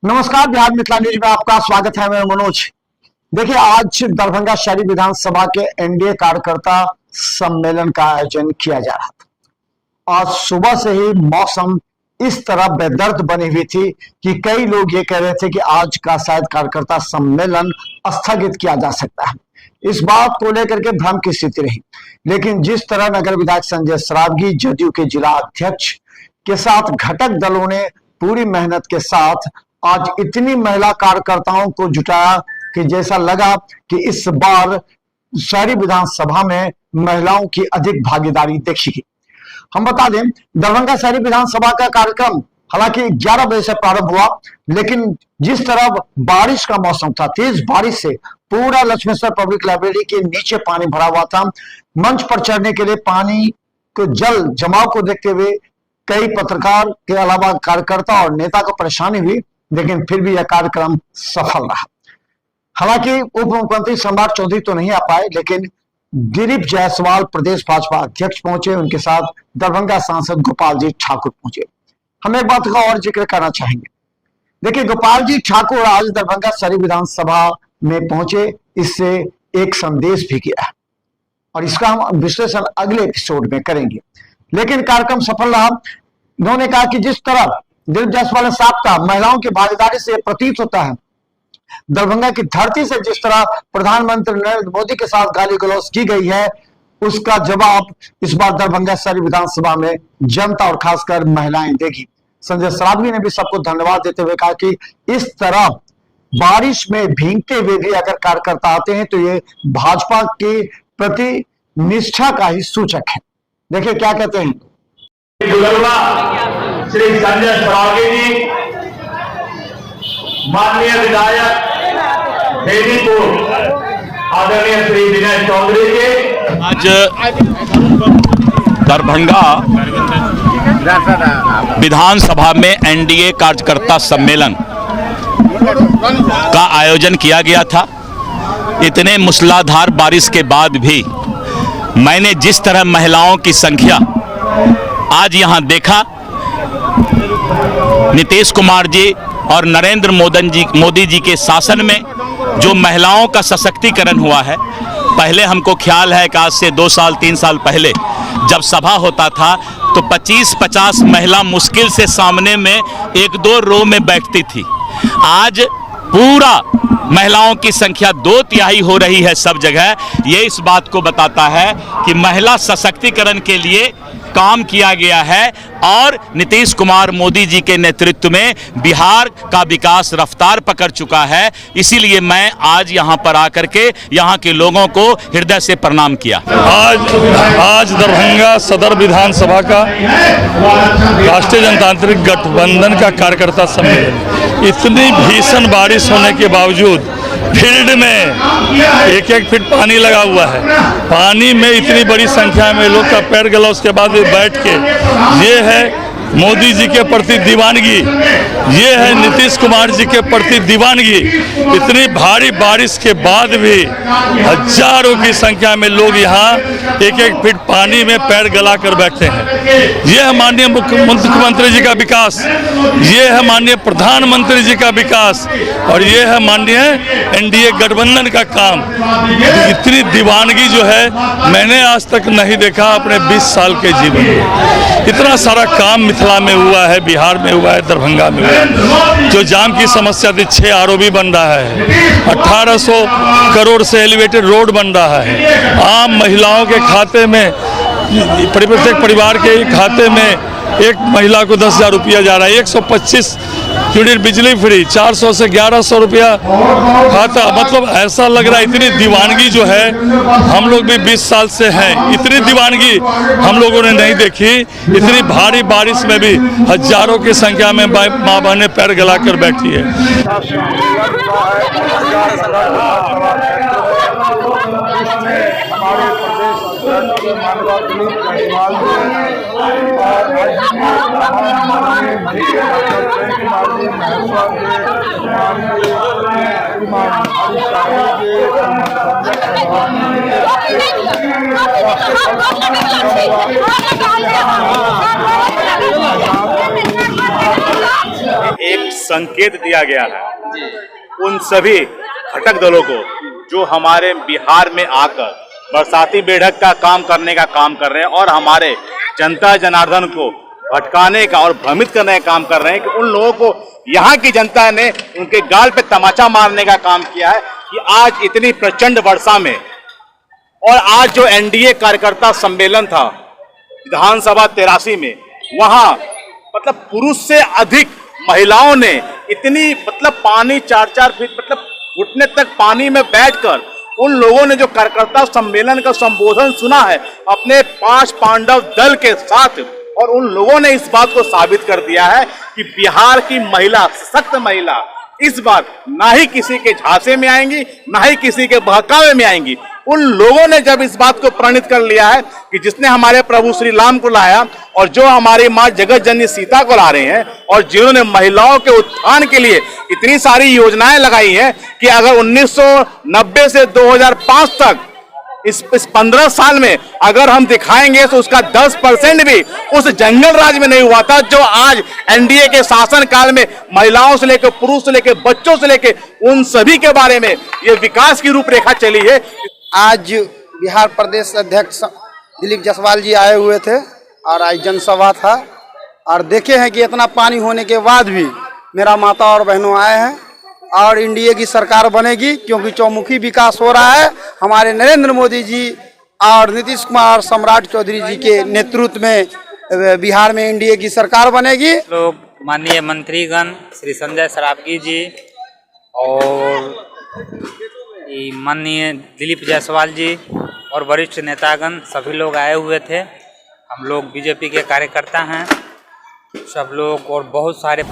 नमस्कार, बिहार मिथिला न्यूज में आपका स्वागत है। मैं मनोज। देखिए, आज दरभंगा शहरी विधानसभा के एनडीए कार्यकर्ता सम्मेलन का आयोजन किया जा रहा था। आज सुबह से ही मौसम इस तरह बेदर्द बनी हुई थी कि कई लोग ये कह रहे थे कि आज का शायद कार्यकर्ता सम्मेलन स्थगित किया जा सकता है। इस बात को लेकर के भ्रम की स्थिति रही, लेकिन जिस तरह नगर विधायक संजय सरावगी, जदयू के जिला अध्यक्ष के साथ घटक दलों ने पूरी मेहनत के साथ आज इतनी महिला कार्यकर्ताओं को जुटाया कि जैसा लगा कि इस बार शहरी विधानसभा में महिलाओं की अधिक भागीदारी देखी गई। हम बता दें, दरभंगा शहरी विधानसभा का कार्यक्रम हालांकि 11 बजे से प्रारंभ हुआ, लेकिन जिस तरह बारिश का मौसम था, तेज बारिश से पूरा लक्ष्मेश्वर पब्लिक लाइब्रेरी के नीचे पानी भरा हुआ था। मंच पर चढ़ने के लिए पानी के जल जमाव को देखते हुए कई पत्रकार के अलावा कार्यकर्ता और नेता को परेशानी हुई, लेकिन फिर भी यह कार्यक्रम सफल रहा। हालांकि उप मुख्यमंत्री सम्राट चौधरी तो नहीं आ पाए, लेकिन दिलीप जायसवाल प्रदेश भाजपा अध्यक्ष पहुंचे। उनके साथ दरभंगा सांसद गोपाल जी ठाकुर पहुंचे। हम एक बात का और जिक्र करना चाहेंगे। देखिए, गोपाल जी ठाकुर आज दरभंगा शहरी विधानसभा में पहुंचे, इससे एक संदेश भी गया है और इसका हम विश्लेषण अगले एपिसोड में करेंगे। लेकिन कार्यक्रम सफल रहा। उन्होंने कहा कि जिस तरह दिलीप जायसवाल ने साफ कहा, महिलाओं की भागीदारी से प्रतीत होता है दरभंगा की धरती से जिस तरह प्रधानमंत्री नरेंद्र मोदी के साथ गाली गलौज की गई है, उसका जवाब इस बार दरभंगा शहरी विधानसभा में जनता और खासकर महिलाएं देगी। संजय सरावगी ने भी सबको धन्यवाद देते हुए कहा कि इस तरह बारिश में भीगते हुए भी अगर कार्यकर्ता आते हैं तो ये भाजपा के प्रति निष्ठा का ही सूचक है। देखिए क्या कहते हैं। श्री संजय सरावगी जी, माननीय विधायक बेनीपुर आदरणीय श्री विनय चौधरी जी, आज दरभंगा विधानसभा में एनडीए कार्यकर्ता सम्मेलन का आयोजन किया गया था। इतने मूसलाधार बारिश के बाद भी मैंने जिस तरह महिलाओं की संख्या आज यहां देखा, नीतीश कुमार जी और नरेंद्र मोदी जी के शासन में जो महिलाओं का सशक्तिकरण हुआ है। पहले हमको ख्याल है कि आज से 2 साल 3 साल पहले जब सभा होता था तो 25-50 महिला मुश्किल से सामने में 1-2 रो में बैठती थी। आज पूरा महिलाओं की संख्या 2/3 हो रही है सब जगह। ये इस बात को बताता है कि महिला सशक्तिकरण के लिए काम किया गया है और नीतीश कुमार मोदी जी के नेतृत्व में बिहार का विकास रफ्तार पकड़ चुका है। इसीलिए मैं आज यहां पर आकर के यहां के लोगों को हृदय से प्रणाम किया। आज दरभंगा सदर विधानसभा का राष्ट्रीय जनतांत्रिक गठबंधन का कार्यकर्ता सम्मेलन, इतनी भीषण बारिश होने के बावजूद फील्ड में 1-1 फीट पानी लगा हुआ है। पानी में इतनी बड़ी संख्या में लोग का पैर गला, उसके बाद भी बैठ के, ये है मोदी जी के प्रति दीवानगी, ये है नीतीश कुमार जी के प्रति दीवानगी। इतनी भारी बारिश के बाद भी हजारों की संख्या में लोग यहाँ 1-1 फीट पानी में पैर गला कर बैठते हैं। ये है माननीय मुख्यमंत्री जी का विकास, ये है माननीय प्रधानमंत्री जी का विकास और ये है माननीय एनडीए गठबंधन का काम। इतनी दीवानगी जो है मैंने आज तक नहीं देखा अपने 20 साल के जीवन में। इतना सारा काम मिथिला में हुआ है, बिहार में हुआ है, दरभंगा में हुआ है। जो जाम की समस्या थी, 6 आरओबी बन रहा है, 1800 करोड़ से एलिवेटेड रोड बन रहा है। आम महिलाओं के खाते में, प्रत्येक परिवार के खाते में एक महिला को 10,000 रुपया जा रहा है। 125 यूनिट बिजली फ्री, 400 से 1100 रुपया खाता। मतलब ऐसा लग रहा है इतनी दीवानगी जो है, हम लोग भी 20 साल से हैं, इतनी दीवानगी हम लोगों ने नहीं देखी। इतनी भारी बारिश में भी हजारों की संख्या में माँ बहनें पैर गला कर बैठी है। एक संकेत दिया गया है उन सभी घटक दलों को जो हमारे बिहार में आकर बरसाती बेढ़क का काम करने का काम कर रहे हैं और हमारे जनता जनार्दन को भटकाने का और भ्रमित करने का काम कर रहे हैं, कि उन लोगों को यहाँ की जनता ने उनके गाल पे तमाचा मारने का काम किया है कि आज इतनी प्रचंड वर्षा में और आज जो एनडीए कार्यकर्ता सम्मेलन था विधानसभा 83 में, वहां मतलब पुरुष से अधिक महिलाओं ने इतनी मतलब पानी 4-4 फीट मतलब घुटने तक पानी में बैठकर उन लोगों ने जो कार्यकर्ता सम्मेलन का संबोधन सुना है अपने 5 पांडव दल के साथ, और उन लोगों ने इस बात को साबित कर दिया है कि बिहार की महिला, सशक्त महिला इस बार ना ही किसी के झांसे में आएंगी, ना ही किसी के बहकावे में आएंगी। उन लोगों ने जब इस बात को प्रणित कर लिया है कि जिसने हमारे प्रभु श्री राम को लाया और जो हमारी माँ जगत जननी सीता को ला रहे हैं और जिन्होंने महिलाओं के उत्थान के लिए इतनी सारी योजनाएं लगाई हैं कि अगर 1990 से 2005 तक इस 15 साल में अगर हम दिखाएंगे तो उसका 10% भी उस जंगल राज में नहीं हुआ था जो आज एनडीए के शासन काल में महिलाओं से लेकर पुरुष से लेकर बच्चों से लेकर उन सभी के बारे में ये विकास की रूपरेखा चली है। आज बिहार प्रदेश अध्यक्ष दिलीप जायसवाल जी आए हुए थे और आज जनसभा था और देखे हैं कि इतना पानी होने के बाद भी मेरा माता और बहनों आए हैं और एनडीए की सरकार बनेगी, क्योंकि चौमुखी विकास हो रहा है। हमारे नरेंद्र मोदी जी और नीतीश कुमार सम्राट चौधरी जी के नेतृत्व में बिहार में एनडीए की सरकार बनेगी। लोग माननीय मंत्रीगण श्री संजय सरावगी जी और माननीय दिलीप जायसवाल जी और वरिष्ठ नेतागण सभी लोग आए हुए थे। हम लोग बीजेपी के कार्यकर्ता हैं सब लोग और बहुत सारे